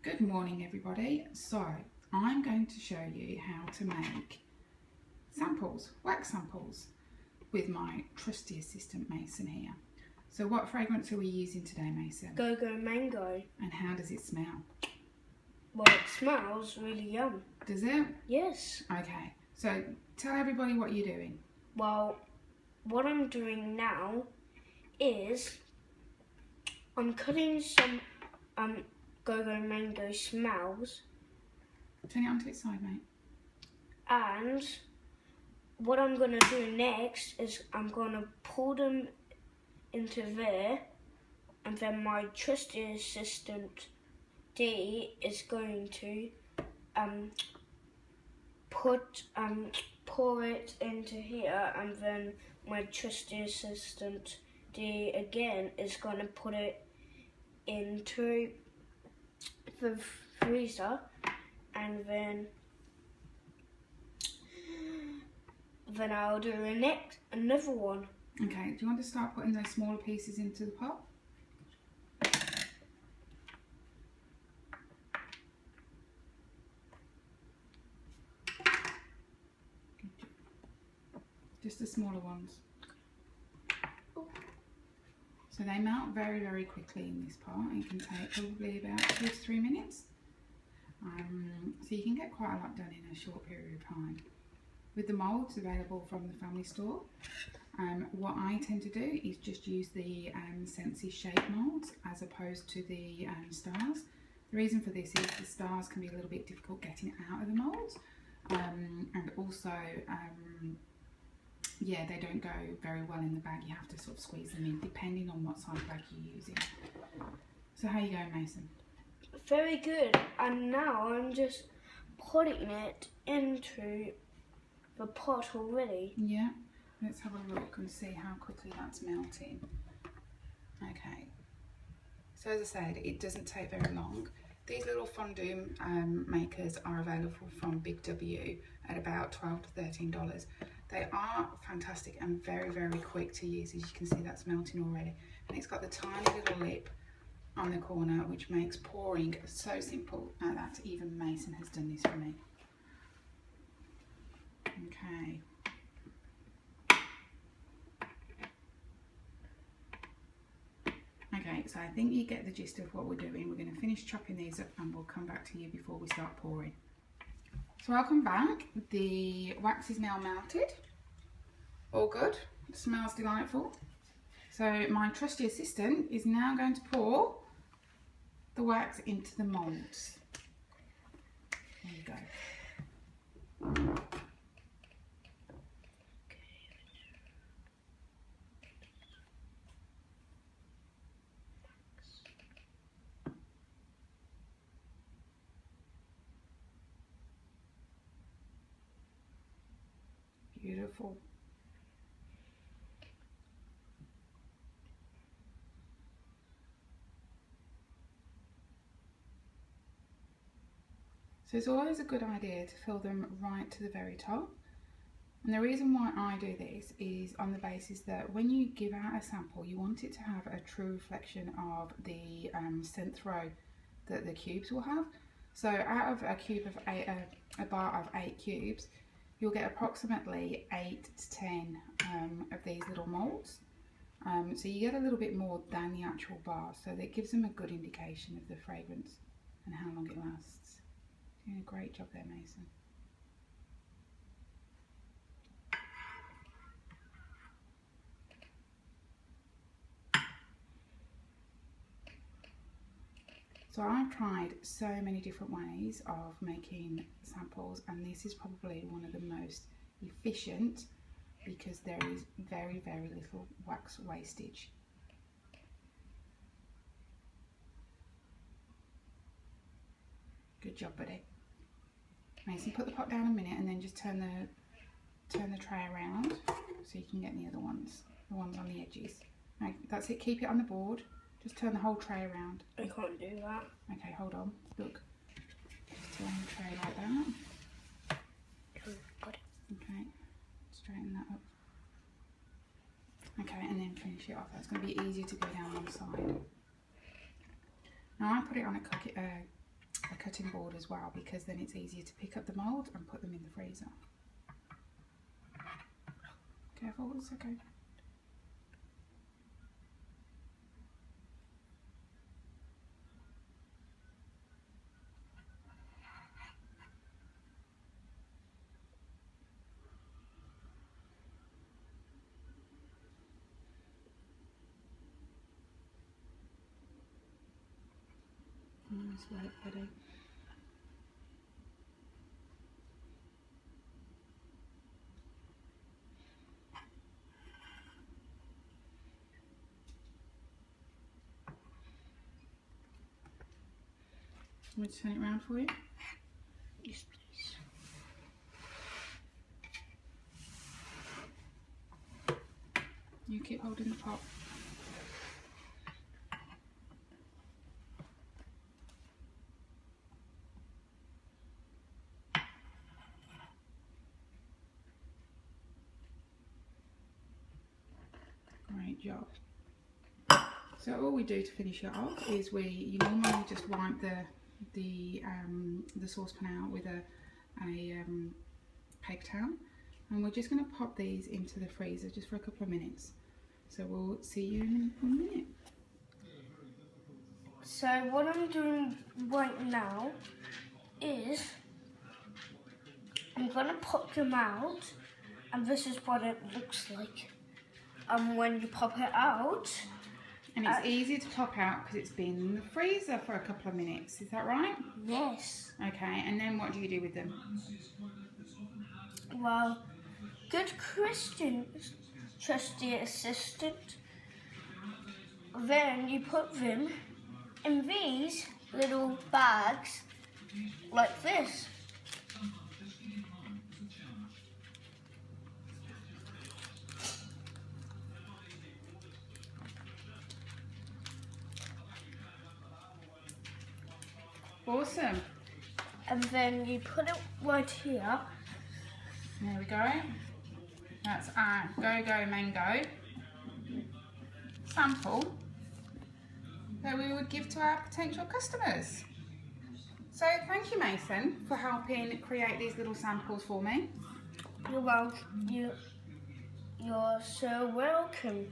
Good morning everybody. So I'm going to show you how to make samples, wax samples, with my trusty assistant Mason here. So what fragrance are we using today, Mason? Go-Go Mango. And how does it smell? Well, it smells really yum. Does it? Yes. Okay, so tell everybody what you're doing. Well, what I'm doing now is I'm cutting some Go-Go Mango smells. Turn it onto its side, mate. And what I'm going to do next is I'm going to pour them into there, and then my trusty assistant Dee is going to pour it into here, and then my trusty assistant Dee again is going to put it into the freezer, and then I'll do another one. Okay, do you want to start putting those smaller pieces into the pot? Just the smaller ones. So they melt very, very quickly in this pot. It can take probably about 2 to 3 minutes. So you can get quite a lot done in a short period of time. With the moulds available from the family store, what I tend to do is just use the Scentsy shape moulds as opposed to the stars. The reason for this is the stars can be a little bit difficult getting out of the moulds, and also yeah, they don't go very well in the bag. You have to sort of squeeze them in depending on what size bag you're using. So how are you going, Mason? Very good. And now I'm just putting it into the pot already. Yeah, let's have a look and see how quickly that's melting. Okay, so as I said, it doesn't take very long. These little fondue makers are available from Big W at about $12 to $13. They are fantastic and very, very quick to use. As you can see, that's melting already. And it's got the tiny little lip on the corner, which makes pouring so simple. Now that even Mason has done this for me. Okay. Okay, so I think you get the gist of what we're doing. We're going to finish chopping these up and we'll come back to you before we start pouring. So welcome back. The wax is now melted. All good. It smells delightful. So my trusty assistant is now going to pour the wax into the moulds. There you go. Beautiful. So it's always a good idea to fill them right to the very top. And the reason why I do this is on the basis that when you give out a sample, you want it to have a true reflection of the scent throw that the cubes will have. So out of a cube of a bar of 8 cubes, you'll get approximately 8 to 10 of these little moulds. So you get a little bit more than the actual bar, so that gives them a good indication of the fragrance and how long it lasts. Doing a great job there, Mason. So I've tried so many different ways of making samples, and this is probably one of the most efficient because there is very, very little wax wastage. Good job, buddy. Mason, put the pot down a minute and then just turn the tray around so you can get the other ones, the ones on the edges. Right, that's it, keep it on the board. Just turn the whole tray around. I can't do that. Okay, hold on. Look. Just turn the tray like that. Okay, straighten that up. Okay, and then finish it off. That's going to be easier to go down one side. Now I put it on a cutting board as well, because then it's easier to pick up the mould and put them in the freezer. Careful, it's okay. Nice work, buddy. Want me to turn it around for you? Yes, please. You keep holding the pot. Great job. So all we do to finish it off is you normally just wipe the saucepan out with a paper towel, and we're just going to pop these into the freezer just for a couple of minutes. So we'll see you in a minute. So what I'm doing right now is I'm going to pop them out, and this is what it looks like. When you pop it out. And it's easy to pop out because it's been in the freezer for a couple of minutes, is that right? Yes. Okay, and then what do you do with them? Well, good question, trusty assistant. Then you put them in these little bags like this. Awesome. And then you put it right here. There we go. That's our Go-Go Mango sample that we would give to our potential customers. So thank you, Mason, for helping create these little samples for me. You're welcome. You're so welcome.